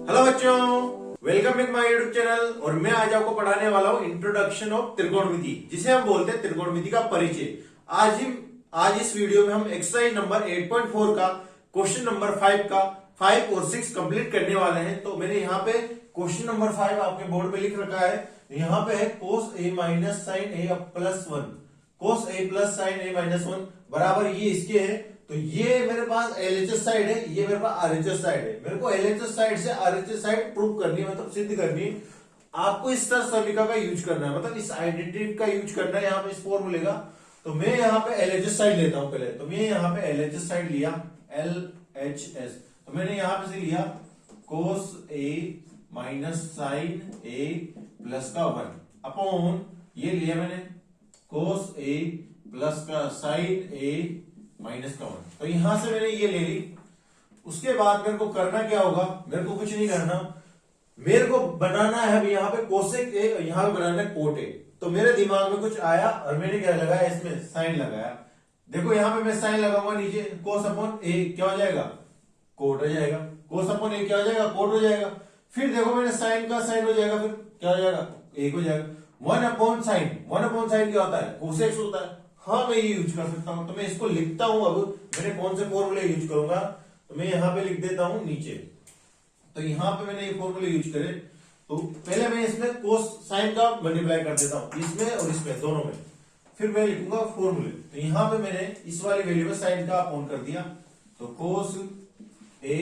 Hello बच्चों, welcome back my YouTube channel. और मैं आज आपको पढ़ाने वाला हूँ इंट्रोडक्शन ऑफ त्रिकोणमिति, जिसे हम बोलते हैं त्रिकोणमिति का परिचय। आज इस वीडियो में हम एक्सरसाइज नंबर 8.4 का क्वेश्चन नंबर 5 का 5 और 6 कंप्लीट करने वाले हैं। तो मैंने यहाँ पे क्वेश्चन नंबर 5 आपके बोर्ड पे लिख रखा है। यहाँ पे है cos a minus sine a plus 1, cos a plus sine a minus 1 बराबर ये इसके है। तो ये मेरे पास एलएचएस साइड है, ये मेरे पास आरएचएस साइड है। मेरे को एलएचएस साइड से आरएचएस साइड प्रूव करनी है, मतलब सिद्ध करनी है। आपको इस तरह समीकरण का यूज करना है, मतलब इस आइडेंटिटी का यूज करना है यहाँ पे इस फॉर्मूले का। तो मैं यहाँ पे एलएचएस साइड लेता हूं पहले। तो मैं यहाँ पे एलएचएस साइड लिया, एलएचएस। तो मैंने यहाँ पे से लिया कोस ए माइनस साइन ए प्लस का 1 अपॉन ये लिया मैंने कोस ए प्लस का साइन ए माइनस का 1। तो यहां से मैंने ये ले ली। उसके बाद मेरे को करना क्या होगा, मेरे को कुछ नहीं करना, मेरे को बनाना है अब यहाँ पे कोसेक ए, यहाँ पे बनाना है कोट ए। तो मेरे दिमाग में कुछ आया और मैंने क्या लगाया, इसमें साइन लगाया। देखो यहाँ पे मैं साइन लगाऊंगा, नीचे कोस अपॉन ए क्या हो जाएगा, कोट हो जाएगा। कोस अपॉन ए क्या हो जाएगा, कोट हो जाएगा। फिर देखो मैंने साइन का साइन हो जाएगा, फिर क्या हो जाएगा, एक हो जाएगा। 1 अपॉन साइन क्या होता है, कोसेक्स होता है। हाँ मैं ये यूज कर सकता हूं। तो मैं इसको लिखता हूं। अब मैंने कौन से फॉर्मूले यूज करूंगा, तो मैं यहां पे लिख देता हूं नीचे। तो यहां पे मैंने ये फॉर्मूले यूज करे। तो पहले मैं इसमें कोस साइन का मल्टीप्लाई कर देता हूं, इसमें और इसमें दोनों में। फिर मैं लिखूंगा फॉर्मूले। तो यहां पे मैंने इस वाली वैल्यू में साइन का अपॉन कर दिया। तो कोस ए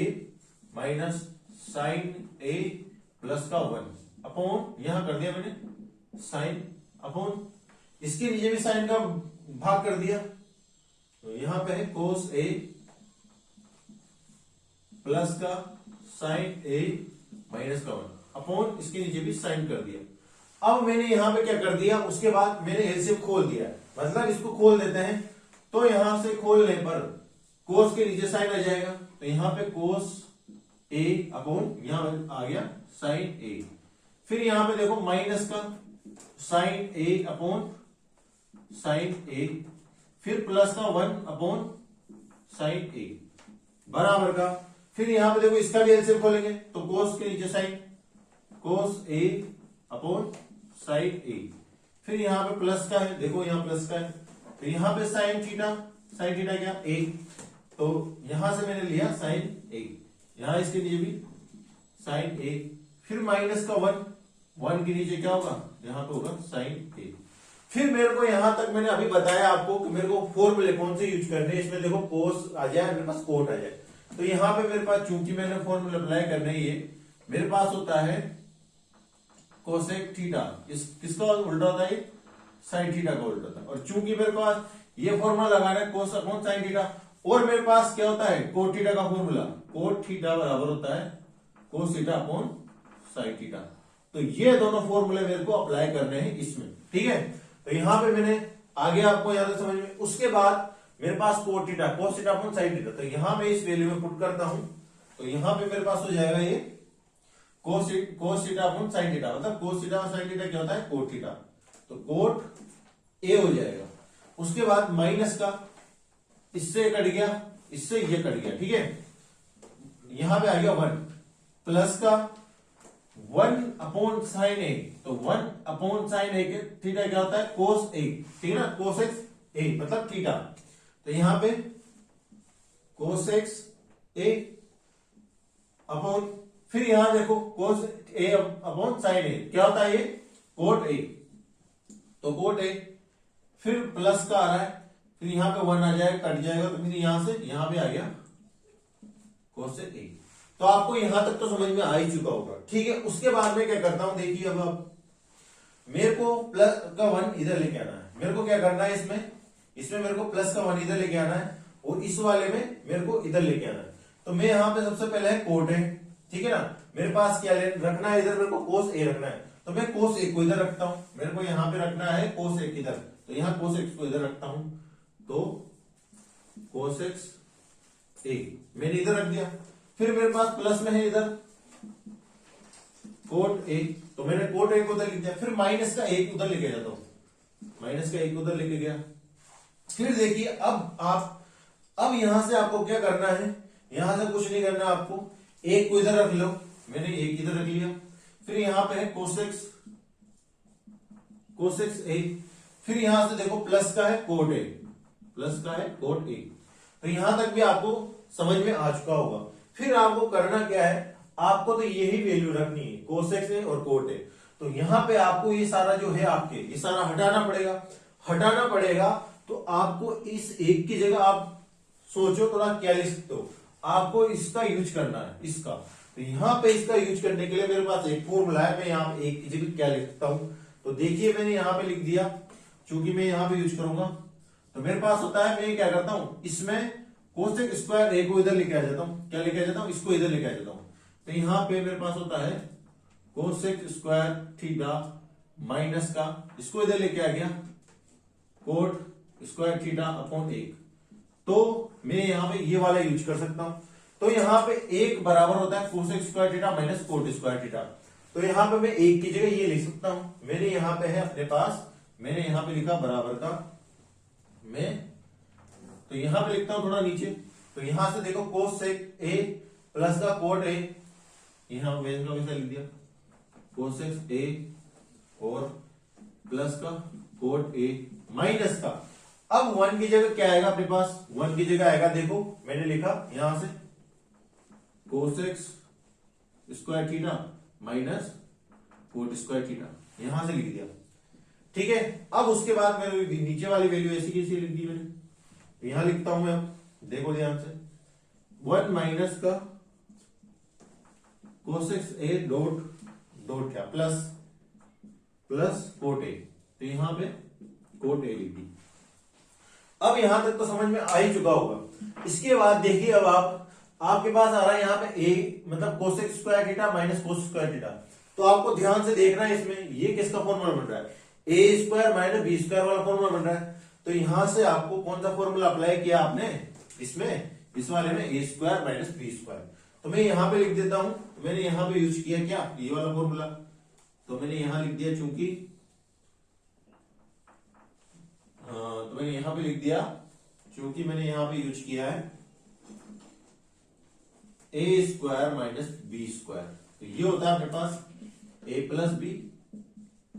माइनस साइन ए प्लस का 1 अपॉन यहां कर दिया मैंने साइन अपॉन इसके नीचे भी साइन का भाग कर दिया। तो यहां पे है कोस ए प्लस का साइन ए माइनस का 1 अपॉन इसके नीचे भी साइन कर दिया। अब मैंने यहां पे क्या कर दिया, उसके बाद मैंने एलसीएम खोल दिया, मतलब इसको खोल देते हैं। तो यहां से खोलने पर कोस के नीचे साइन आ जाएगा। तो यहां पे कोस ए अपॉन यहां आ गया साइन ए। फिर यहां पे देखो माइनस का साइन ए अपॉन साइन ए, फिर प्लस का 1 अपॉन साइन ए बराबर का। फिर यहां पे देखो इसका भी एलसीएम खोलेंगे। तो कोस के नीचे साइन, कोस ए अपॉन साइन ए। फिर यहां पे प्लस का है, देखो यहां प्लस का है। तो यहां पे साइन थीटा क्या ए। तो यहां से मैंने लिया साइन ए, यहां इसके नीचे भी साइन ए। फिर माइनस का 1 के नीचे क्या होगा, यहां पे होगा साइन ए। फिर मेरे को यहां तक मैंने अभी बताया आपको कि मेरे को फॉर्मूले कौन से यूज करने हैं। इसमें देखो कोस आ जाए, मेरे पास कोट आ जाए। तो यहां पे मेरे पास चूंकि मैंने फॉर्मूला अप्लाई करना है, ये मेरे पास होता है कोसेक थीटा, किसका उल्टा होता है, साइन थीटा का उल्टा होता है। और चूंकि मेरे पास ये फॉर्मूला लगाना है कोस अपॉन साइन थीटा, और मेरे पास क्या होता है कोट थीटा का फॉर्मूला, कोट थीटा बराबर होता है कोस थीटा अपॉन साइन थीटा। तो ये दोनों फॉर्मूले मेरे को अप्लाई करने हैं इसमें, ठीक है। तो यहां पे मैंने आगे आपको याद समझ में। उसके बाद मेरे पास cos theta upon sine theta. तो यहां मैं इस वैल्यू में पुट करता हूं। तो यहां पे मेरे पास हो जाएगा ये कोस थीटा अपॉन साइन थीटा, मतलब कोस थीटा और साइन थीटा क्या होता है, कोट थीटा। तो कोट ए हो जाएगा। उसके बाद माइनस का इससे कट गया, इससे ये कट गया, ठीक है। यहां पे आ गया 1 प्लस का 1 अपॉन साइन ए। तो 1 अपॉन साइन ए के थीटा क्या होता है, कोस ए, ठीक है ना, कोस एक्स ए मतलब थीटा। तो यहां पे कोस एक्स ए अपॉन, फिर यहां देखो कोस ए अपॉन साइन ए क्या होता है, ये कोट ए। तो कोट ए, फिर प्लस का आ रहा है, फिर यहां पे 1 आ जाएगा, कट जाएगा। तो फिर यहां से यहां पे आ गया कोस ए। तो आपको यहां तक तो समझ में आ ही चुका होगा, ठीक है। उसके बाद में क्या करता हूं, देखिए अब मेरे को प्लस का 1 इधर लेके आना है। मेरे को क्या करना है, इसमें मेरे को प्लस का 1 इधर लेके आना है, और इस वाले में मेरे को इधर लेके आना है। तो मैं यहां पे सबसे पहले कोट है, ठीक है ना। मेरे पास क्या रखना है, इधर मेरे को कोस ए रखना है। तो मैं कोस ए को इधर रखता हूं। मेरे को यहां पे रखना है कोस ए इधर, तो यहां कोस एक्स को इधर रखता हूं। तो कोस एक्स ए मैंने इधर रख दिया। फिर मेरे पास प्लस में है इधर कोट ए, तो मैंने कोट ए को उधर लिख दिया। फिर माइनस का 1 उधर लेके जाता हूं, माइनस का 1 उधर लेके गया। फिर देखिए अब यहां से आपको क्या करना है, यहां से कुछ नहीं करना आपको, 1 को इधर रख लो, मैंने एक इधर रख लिया। फिर यहां पे है कोसेक्स ए, फिर यहां से देखो प्लस का है कोट ए, प्लस का है कोट ए। तो यहां तक भी आपको समझ में आ चुका होगा। फिर आपको करना क्या है, आपको तो यही वैल्यू रखनी है, कोसेक्स ए और कोट ए। तो यहां पे आपको ये सारा जो है आपके ये सारा हटाना पड़ेगा। तो आपको इस एक की जगह आप सोचो थोड़ा क्या लिख सकते हो, आपको इसका यूज करना है, इसका। तो यहां पे इसका यूज करने के लिए मेरे पास एक फॉर्मूला है, मैं यहां पे एक की जगह क्या लिख सकता हूं। तो देखिए मैंने यहां पे लिख दिया, चूंकि मैं यहां पे यूज करूंगा तो मेरे पास होता है, मैं क्या करता हूं इसमें कोसेक स्क्वायर ए को इधर लेके आ जाता हूं, क्या लेके आ जाता हूं, इसको इधर लेके आ जाता हूं। तो यहां पे मेरे पास होता है कोसेक स्क्वायर थीटा माइनस का, इसको इधर लेके आ गया कोट स्क्वायर थीटा अपॉन 1। तो मैं यहां पे ये वाला यूज कर सकता हूं। तो यहां पे एक बराबर होता है cosec square theta minus cot square theta. तो यहां पे मैं एक की जगह ये लिख सकता हूं। मेरे यहां पे है अपने पास, मैंने यहां पे लिखा बराबर का, मैं तो यहां पे लिखता हूं थोड़ा नीचे। तो यहां से देखो कोसेक ए प्लस का कोट ए, यहां मैंने वैसा लिख दिया कोसेक ए और प्लस का कोट ए माइनस का। अब 1 की जगह क्या आएगा अपने पास, 1 की जगह आएगा, देखो मैंने लिखा यहां से cosec square theta minus cot square theta, यहां से लिख दिया। ठीक है, अब उसके बाद मैंने नीचे वाली वैल्यू ऐसी कैसी लिख दी मैंने, तो यहां लिखता हूं मैं, अब देखो ध्यान से 1 माइनस का कोसेक्स ए डॉट डॉट क्या प्लस कोट ए, तो यहां पे कोट ए लिख दी। अब यहां तक तो समझ में आ ही चुका होगा। इसके बाद देखिए, अब आपके पास आ रहा है यहां पे ए मतलब cosec square theta minus cos square theta. तो आपको ध्यान से देखना है, इसमें ये किसका फॉर्मूला बन रहा है, ए स्क्वायर माइनस बी स्क्वायर वाला फॉर्मूला बन रहा है। तो यहां से आपको कौन सा फॉर्मूला अप्लाई किया आपने, इसमें इस वाले में ए स्क्वायर माइनस बी स्क्वायर। तो मैं यहां पे लिख देता हूं, तो मैंने यहां पे यूज किया क्या, ये वाला फॉर्मूला। तो मैंने यहां लिख दिया, चूंकि तो मैंने यहां पे लिख दिया, चूंकि मैंने यहां पे यूज किया है ए स्क्वायर माइनस बी स्क्वायर। तो ये होता है अपने पास ए प्लस बी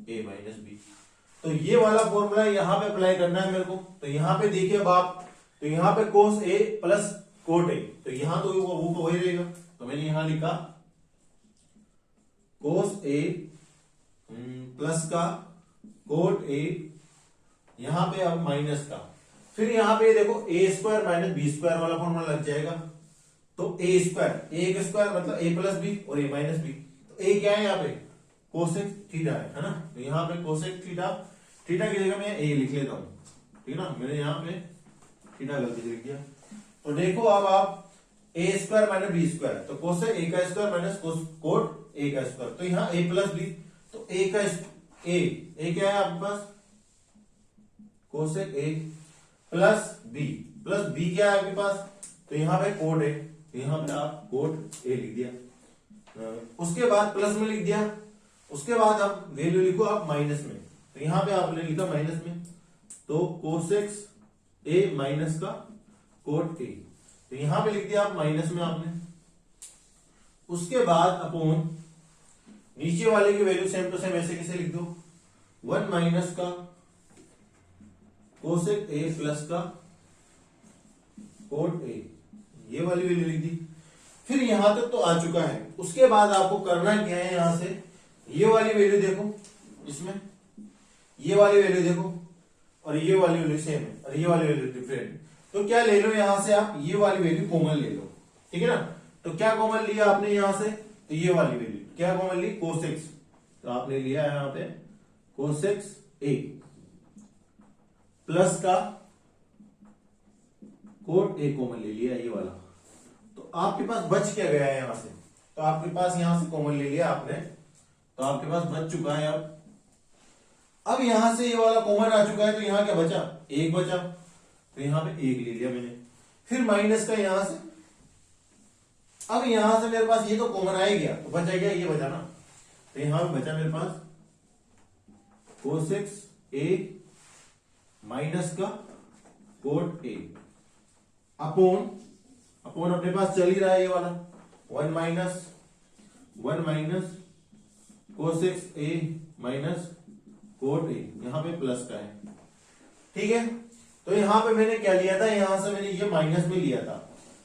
ए माइनस बी। तो ये वाला फॉर्मूला यहां पे अप्लाई करना है मेरे को। तो यहां पे देखिए अब आप, तो यहां पे कोस ए प्लस कोट ए, तो यहां तो वो तो वही रहेगा। तो मैंने यहां लिखा कोस ए प्लस का कोट ए, यहां पे अब माइनस का, फिर यहां पे देखो ए स्क्वायर माइनस बी स्क्वायर वाला फॉर्मूला लग जाएगा। तो ए स्क्वायर, ए का स्क्वायर मतलब ए प्लस बी और ए माइनस बी। तो ए क्या है यहाँ पे, कोसेक थीटा है ना। तो यहाँ पे कोसेक थीटा, थीटा की जगह मैं ए लिख लेता हूं, ठीक है ना। मैंने यहाँ पे थीटा गलती से लिख दिया। तो देखो अब आप ए स्क्वायर माइनस बी स्क्वायर, तो कोसेक ए का स्क्वायर माइनस कोट ए का स्क्वायर। तो यहाँ ए प्लस बी, तो ए का ए क्या है आपके पास, कोसेक ए प्लस बी क्या है आपके पास, तो यहां पे कोट ए, तो यहां पे आप कोट ए लिख दिया। उसके बाद प्लस में लिख दिया, उसके बाद आप वैल्यू लिखो आप माइनस में। तो यहां पे आपने लिखा माइनस में, तो कोसेक्स ए माइनस का कोट ए, तो यहां पे लिख दिया आप माइनस में आपने। उसके बाद अपॉन नीचे वाले की वैल्यू सेम टू सेम ऐसे कैसे लिख दो, 1 माइनस का कोसेक ए प्लस का कोट ए, ये वाली वैल्यू लिख दी। फिर यहां तक तो आ चुका है। उसके बाद आपको करना क्या है, यहां से ये वाली वैल्यू देखो, इसमें ये वाली वैल्यू देखो और ये वाली वैल्यू सेम है और ये वाली वैल्यू डिफरेंट। तो क्या ले लो, यहां से आप ये वाली वैल्यू कॉमन ले लो, ठीक है ना। तो क्या कॉमन लिया आपने यहां से, तो ये वाली वैल्यू क्या कॉमन ली, कोसेक्स। तो आपने लिया यहां पे कोसेक्स ए प्लस का कोट ए कॉमन ले लिया, ये वाला। तो आपके पास बच क्या गया है यहां से, तो आपके पास यहां से कॉमन ले लिया आपने, तो आपके पास बच चुका है। अब यहां से ये वाला कॉमन आ चुका है, तो यहां क्या बचा, एक बचा, तो यहां पे एक ले लिया मैंने। फिर माइनस का यहां से, अब यहां से मेरे पास ये तो कॉमन आ ही गया, तो बचा क्या, ये बचा ना। तो यहां पे बचा मेरे पास कोसेक्स ए माइनस का कोट ए अपॉन अपने पास चल ही रहा है ये वाला 1 minus 1 minus cosec A minus cot A, यहां पे प्लस का है, ठीक है। तो यहां पे मैंने क्या लिया था, यहां से मैंने ये माइनस में लिया था,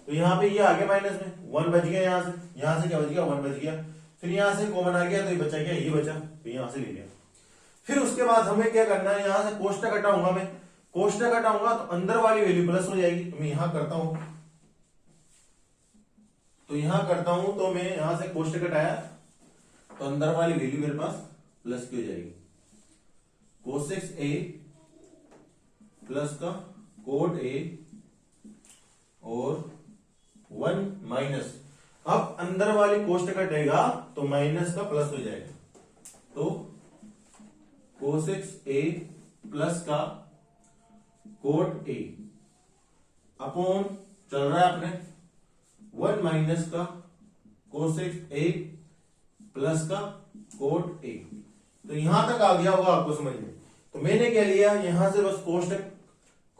तो यहां पे ये आ गया माइनस में, 1 बच गया, यहां से क्या बच गया, 1 बच गया। फिर यहां से कॉमन आ गया तो ये बचा, क्या ये बचा, तो यहां से ले लिया। फिर उसके बाद हमें क्या करना है, यहां से कोष्टक हटाऊंगा मैं, कोष्टक हटाऊंगा तो अंदर वाली वैल्यू प्लस हो जाएगी, तो मैं यहां करता हूं, तो मैं यहां से कोष्टक हटाया तो अंदर वाली वैल्यू मेरे पास प्लस की हो जाएगी, कोसेक्स ए प्लस का कोट ए और 1 माइनस, अब अंदर वाली कोष्टक हटेगा तो माइनस का प्लस हो जाएगा, तो कोसेक्स ए प्लस का कोट ए अपॉन चल रहा है अपने 1 माइनस का कोसेक्स ए प्लस का कोट ए। तो यहां तक आ गया होगा आपको समझ में। तो मैंने क्या लिया, यहां से बस कोष्टक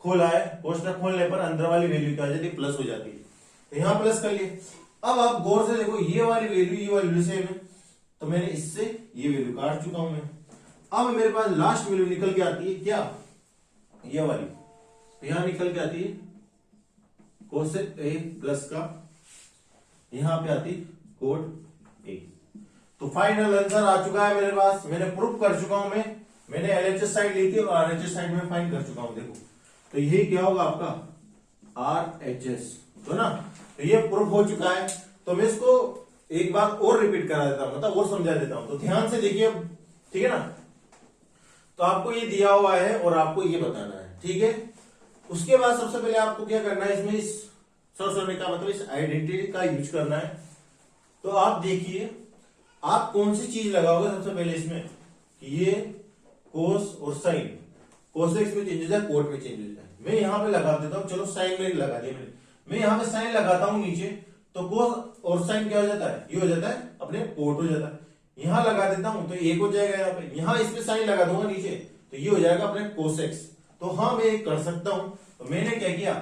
खोला है, कोष्टक खोलने पर अंदर वाली वैल्यू क्या हो जाती है, प्लस हो जाती है, तो यहां प्लस कर लिए। अब आप गौर से देखो, ये वाली वैल्यू सेम है, तो मैंने इससे ये वैल्यू काट चुका हूं मैं। अब मेरे पास लास्ट वैल्यू निकल के आती है क्या, ये वाली, तो यहां निकल के आती है कोसेक ए प्लस का, यहां पे आती कोट ए। तो फाइनल आंसर आ चुका है मेरे पास, मैंने प्रूफ कर चुका हूं मैंने एलएचएस साइड ली थी और आरएचएस साइड में फाइंड कर चुका हूं, देखो। तो यही क्या होगा आपका आरएचएस, तो ना, तो ये प्रूफ हो चुका है। तो मैं इसको एक बार और रिपीट करा देता हूं, मतलब और समझा देता हूं, तो ध्यान से देखिए, ठीक है ना। तो आपको ये दिया हुआ है और आपको ये बताना है, ठीक है। उसके बाद सबसे पहले आपको क्या करना है, इसमें इस सॉल्व का मतलब इस आइडेंटिटी का यूज करना है। तो आप देखिए आप कौन सी चीज लगाओगे सबसे पहले इसमें, कि ये कोस और साइन, कोसेक्स में चेंज हो जाए, कोट में चेंज हो जाए। मैं यहां पे लगा देता हूं, चलो साइन में लगा दिया मैं यहां पे साइन लगाता हूं नीचे, तो कोस और साइन क्या हो जाता है, ये हो जाता है अपने कोट हो जाता है। यहां लगा देता हूं तो एक हो जाएगा, यहाँ पे यहां इस पे साइन लगा दूंगा नीचे, तो ये हो जाएगा अपने कोसेक्स। तो हाँ मैं एक कर सकता हूं, तो मैंने क्या किया,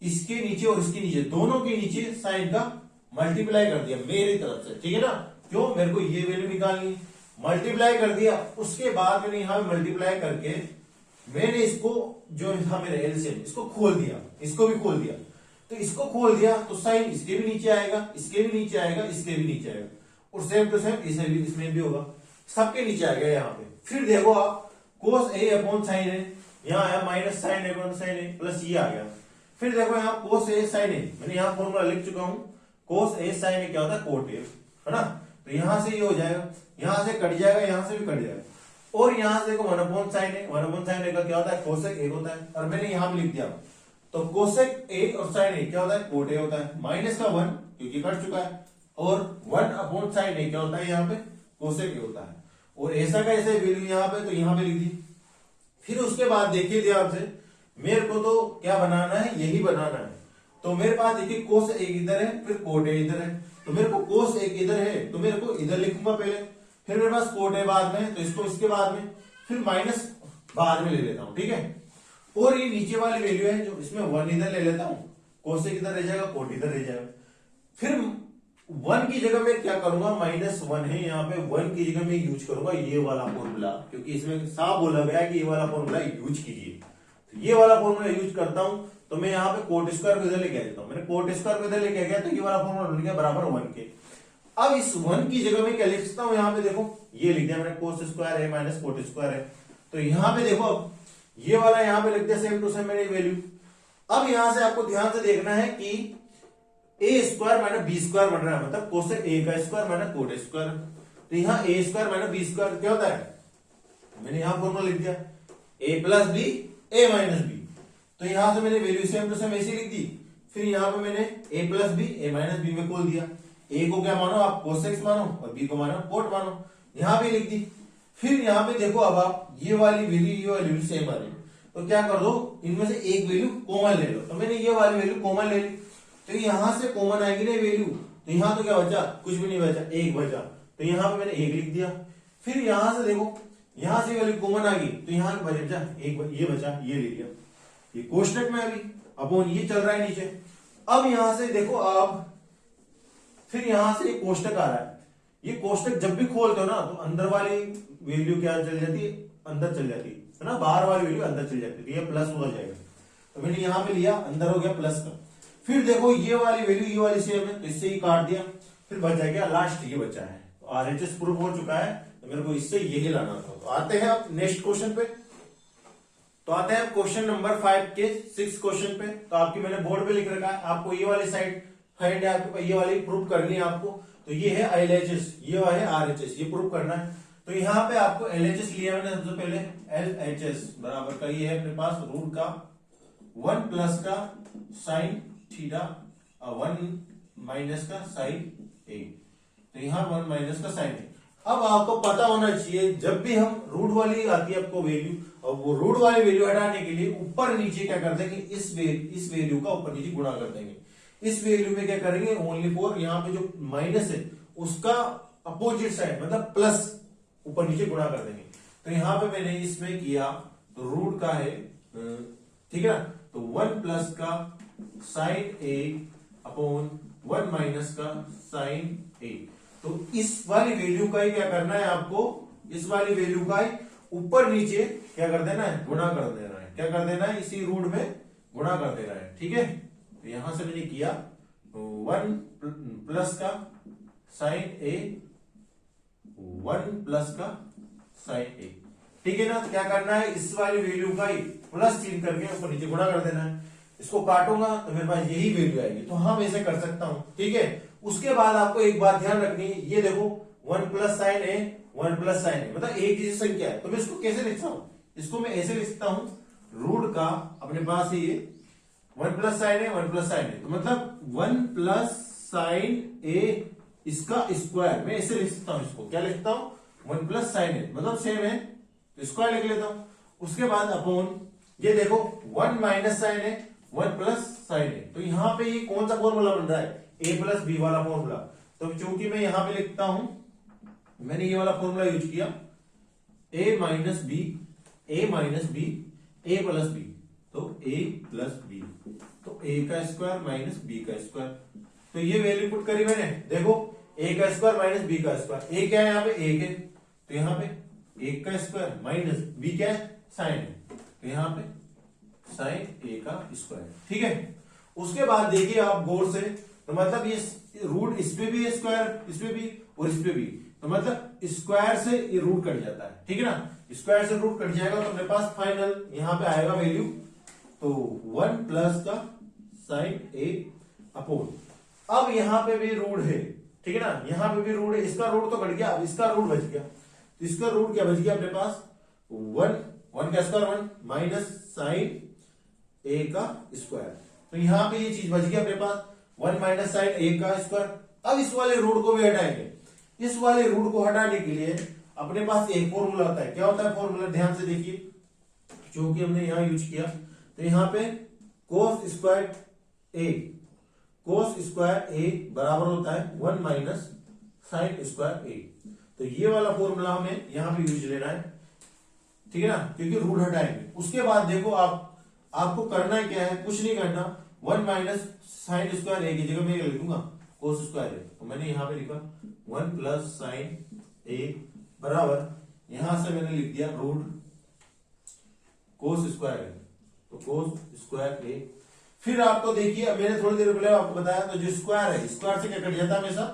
इसके नीचे और इसके नीचे, दोनों के नीचे साइन का मल्टीप्लाई कर दिया मेरी तरफ से, ठीक है ना। क्यों, मेरे को ये वैल्यू निकालनी, मल्टीप्लाई कर दिया। उसके बाद मैंने यहां मल्टीप्लाई करके मैंने इसको जो था मेरा एलसीएम, इसको खोल दिया, इसको भी खोल दिया। तो इसको खोल दिया तो साइन इसके भी नीचे आएगा, इसके भी नीचे आएगा, इसके भी नीचे आएगा, और सेम टू सेम इसमें भी होगा, सबके नीचे आ गया यहाँ पे। फिर देखो आप, कोस ए अपॉन साइन ए, यहाँ आया माइनस साइन ए अपॉन साइन ए, प्लस ये आ गया। फिर देखो यहाँ कोस ए साइन ए, मैंने यहाँ फॉर्मूला लिख चुका हूं, कोस ए साइन ए क्या होता है, कोट ए, है ना। तो यहां से ये हो जाएगा, यहां से कट जाएगा, यहां से भी कट जाएगा, और यहां से देखो 1 अपॉन साइन ए, 1 अपॉन साइन ए का क्या होता है, कोसेक ए होता है, और मैंने यहां पे लिख दिया। तो कोसेक ए और साइन ए क्या होता है, कोट ए होता है, माइनस का 1 क्योंकि कट चुका है, और 1 अपॉन साइन ए क्या होता है, यहाँ पे कोसेक ए होता है, और ऐसा का ऐसे वैल्यू यहाँ पे, तो यहाँ पे लिख दी। फिर उसके बाद देखिए ध्यान से, मेरे को तो क्या बनाना है, यही बनाना है। तो मेरे पास देखिए कोस एक इधर है, फिर कोट ए इधर है, तो मेरे को कोस एक इधर है तो मेरे को इधर लिखूंगा पहले, फिर मेरे पास कोट ए बाद में, तो इसको इसके बाद में, फिर माइनस बाद में ले लेता हूं, ठीक है। और ये नीचे वाली वैल्यू है जो इसमें 1 इधर ले लेता हूं, कोस एक इधर रह जाएगा, कोट इधर रह जाएगा। फिर 1 की जगह में क्या करूंगा, -1 है यहाँ पे, 1 की जगह में यूज करूंगा ये वाला फॉर्मूला, क्योंकि इसमें साफ बोला गया कि ये वाला फॉर्मूला यूज कीजिए। तो ये वाला फॉर्मूला यूज करता हूं, तो मैं यहाँ पे कोट स्क्वायर को इधर लेके आ जाता हूं, मैंने कोट स्क्वायर को इधर लेके गया, तो ये वाला फॉर्मूला बन गया बराबर 1 के। अब इस 1 की जगह में क्या लिख सकता हूं, यहाँ पे देखो ये लिख दिया मैंने, कोस स्क्वायर है माइनस कोट स्क्वायर है। तो यहाँ पे देखो, अब ये वाला यहाँ पे लिख दिया सेम टू सेम मैंने वैल्यू। अब यहां से आपको ध्यान से देखना है कि ए स्क्वायर माइनस बी स्क्वायर बन रहा है, मतलब कोसेक ए का स्क्वायर माइनस कोट स्क्वायर। तो यहाँ ए स्क्वायर माइनस बी स्क्वायर क्या होता है, मैंने यहाँ फॉर्मूला लिख दिया, ए प्लस बी ए माइनस बी। तो यहां से मैंने वैल्यू सेम टू सेम ऐसी लिख दी। फिर यहाँ पे मैंने ए प्लस बी ए माइनस बी में खोल दिया, ए को क्या मानो आप, कोसेक्स मानो, और बी को मानो कोट मानो, यहां पे लिख दी। फिर यहाँ पे देखो, अब आप ये वाली वैल्यू सेम आ रही, तो क्या कर दो, इनमें से एक वैल्यू कॉमन ले लो। तो मैंने ये वाली वैल्यू कॉमन ले ली, तो यहां से कॉमन आएगी ना वैल्यू, तो यहां तो क्या बचा, कुछ भी नहीं बचा, एक बचा, तो यहां पे मैंने एक लिख दिया। फिर यहां से देखो, यहां से वैल्यू कॉमन आ गई, तो यहां बचा एक, ये बचा, ये ले लिया, ये कोष्टक में अभी अपॉन ये चल रहा है नीचे। अब यहां से देखो आप, फिर यहां से कोष्टक आ रहा है, ये कोष्टक जब भी खोलते हो ना तो अंदर वाली वैल्यू क्या चल जाती है, अंदर चल जाती है ना, बाहर वाली वैल्यू अंदर चल जाती है, ये प्लस हो जाएगा। तो मैंने यहां पे लिया, अंदर हो गया प्लस का। फिर देखो ये वाली वैल्यू ये वाली सेम है, तो इससे ही काट दिया, फिर बचा गया लास्ट ये बचा है। तो आरएचएस प्रूफ हो चुका है, तो मेरे को इससे यही लाना था। तो आते हैं अब नेक्स्ट क्वेश्चन पे। तो आते हैं क्वेश्चन नंबर 5 के 6 क्वेश्चन पे। तो आपकी मैंने बोर्ड पे लिख रखा है, आपको ये वाली साइड फाइंड है, आपको ये वाली प्रूफ करनी है आपको। तो ये है एलएचएस, ये है आरएचएस, ये प्रूफ करना है। तो यहाँ पे आपको एलएचएस लिया मैंने सबसे पहले, एलएचएस बराबर का ये है अपने पास रूट का 1 प्लस का साइन थीटा और 1 माइनस का साइन ए। तो यहाँ 1 माइनस का साइन ए। अब आपको पता होना चाहिए जब भी हम रूट वाली आती है आपको वैल्यू, और वो रूट वाली वैल्यू हटाने के लिए ऊपर नीचे क्या कर देंगे, इस वैल्यू का ऊपर नीचे गुणा कर देंगे। इस वैल्यू में क्या करेंगे, ओनली फॉर यहाँ पे जो माइनस है उसका अपोजिट साइड मतलब प्लस ऊपर नीचे गुणा कर देंगे। तो यहाँ पे मैंने इसमें किया, तो रूट का है, ठीक है ना, तो 1 प्लस का साइन ए अपॉन 1 माइनस का साइन ए। तो इस वाली वैल्यू का ही क्या करना है आपको, इस वाली वैल्यू का ही ऊपर नीचे क्या कर देना है, गुणा कर देना है। क्या कर देना है, इसी रूट में गुणा कर देना है, ठीक है। तो यहां से मैंने किया 1 प्लस का साइन ए, 1 प्लस का साइन ए, ठीक है ना। क्या करना है, इस वाली वैल्यू का ही प्लस चिन्ह करके ऊपर नीचे गुणा कर देना है। इसको काटूंगा तो मेरे पास यही वैल्यू आएगी, तो हम ऐसे कर सकता हूं, ठीक है। उसके बाद आपको एक बात ध्यान रखनी है, ये देखो 1 प्लस साइन ए, 1 प्लस साइन ए, मतलब एक जैसी संख्या है। तो मैं इसको कैसे लिखता हूं, इसको मैं ऐसे लिखता हूं, रूट का अपने पास है ये 1 प्लस साइन ए, 1 प्लस साइन ए, तो मतलब 1 प्लस साइन ए इसका स्क्वायर, मैं ऐसे लिख सकता हूं। इसको क्या लिखता हूं, 1 प्लस साइन ए, मतलब सेम है तो स्क्वायर लिख लेता हूं। उसके बाद अपॉन ये देखो 1 माइनस साइन ए, 1 प्लस साइन ए। तो यहां पे ये कौन सा फॉर्मूला बन रहा है, ए प्लस बी वाला फॉर्मूला। तो चूंकि मैं यहां पे लिखता हूं, मैंने ये वाला फॉर्मूला यूज किया, ए माइनस बी, ए माइनस बी, ए प्लस बी, तो ए प्लस बी, तो ए का स्क्वायर माइनस बी का स्क्वायर। तो ये वैल्यू पुट करी मैंने, देखो ए का स्क्वायर माइनस बी का स्क्वायर, ए क्या है यहाँ पे, एक है, तो यहाँ पे एक का स्क्वायर माइनस बी क्या है, साइन है, तो यहाँ पे साइन ए का स्क्वायर, ठीक है। उसके बाद देखिए आप गौर से, तो मतलब ये रूट इस पे भी है स्क्वायर, इस पे भी और इस पे भी, तो मतलब स्क्वायर से ये रूट कट जाता है, ठीक है ना। स्क्वायर से रूट कट जाएगा तो अपने पास फाइनल यहाँ पे आएगा वैल्यू, तो 1 प्लस का साइन ए अपॉन, अब यहाँ पे भी रूट है, ठीक है ना, यहाँ पे भी रूट है, इसका रूट तो कट गया, अब इसका रूट बच गया। तो इसका रूट क्या बच गया अपने पास, 1 का स्क्वायर 1 माइनस साइन ए का स्क्वायर। तो यहाँ पे ये चीज बच गया अपने पास, 1 माइनस साइन ए का स्क्वायर। अब इस वाले रूट को भी हटाएंगे। इस वाले रूट को हटाने के लिए अपने पास एक फॉर्मूला होता है। क्या होता है फॉर्मूला, ध्यान से देखिए, जो कि हमने यहां यूज किया। तो यहाँ पे कोस स्क्वायर ए, कोस स्क्वायर ए बराबर होता है 1 माइनस साइन स्क्वायर ए। तो ये वाला फॉर्मूला हमें यहां पे यूज लेना है, ठीक है ना, क्योंकि रूट हटाएंगे। उसके बाद देखो आपको करना क्या है, कुछ नहीं करना, 1 माइनस साइन स्क्वायर ए की जगह मैं लिख दूंगा कोस स्क्वायर ए। तो मैंने यहां पे लिखा 1 प्लस साइन ए बराबर, यहां से मैंने लिख दिया रूट कोस स्क्वायर ए, तो कोस स्क्वायर ए। फिर आपको देखिए, अब मैंने थोड़ी देर पहले आपको बताया, तो जो स्क्वायर है, स्क्वायर से क्या कट जाता है हमेशा,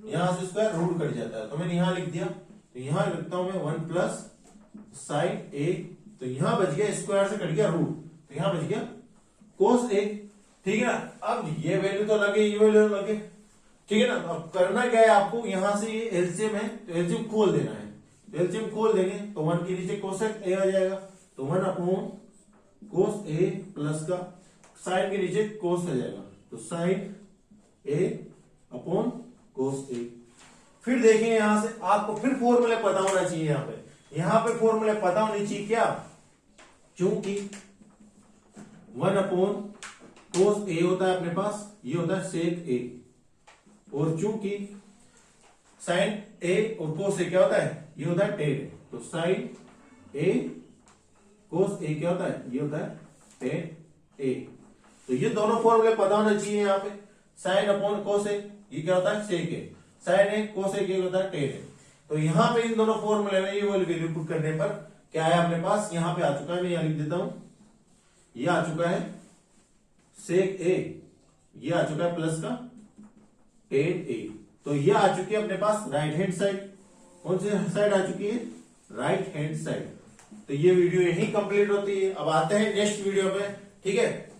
यहां से स्क्वायर रूट कट जाता है, तो मैंने यहां लिख दिया। तो यहां लिखता हूं मैं 1 प्लस साइन ए, तो यहां बच गया स्क्वायर से कट गया रूट, तो यहां बच गया कोस ए, ठीक है ना। अब ये वैल्यू तो लगे, ये वैल्यू लगे, ठीक है ना। अब करना क्या है आपको, यहां से ये एलसीएम है तो एलसीएम खोल देना है। तो एलसीएम खोल देंगे तो 1 के नीचे कोसेक ए आ जाएगा, तो 1 अपॉन कोस ए प्लस का साइन के नीचे कोस आ जाएगा, तो साइन ए अपॉन कोस ए। फिर देखें यहां से आपको फिर फॉर्मूले पता होना चाहिए। यहां पे फॉर्मूले पता होनी चाहिए क्या, चूंकि 1 अपॉन कोस ए होता है अपने पास, ये होता है सेक ए, और चूंकि साइन ए और कोस ए क्या होता है, ये होता है टेन, तो साइन ए कोस ए क्या होता है, ये होता है टेन ए। तो ये दोनों फॉर्मूले पता होना चाहिए। यहाँ पे साइन अपॉन कोस ए, ये क्या होता है सेक ए, साइन ए कोसेक ए होता है टेन ए। तो यहाँ पे इन दोनों फॉर्मूले में ये वाली वैल्यू पुट करने पर क्या है अपने पास, यहाँ पे आ चुका है, मैं यहाँ लिख देता हूं, ये आ चुका है सेक ए, ये आ चुका है प्लस का टेन ए। तो ये आ चुकी है अपने पास राइट हैंड साइड। कौन सी साइड आ चुकी है, राइट हैंड साइड। तो ये वीडियो यही कंप्लीट होती है। अब आते हैं नेक्स्ट वीडियो में, ठीक है।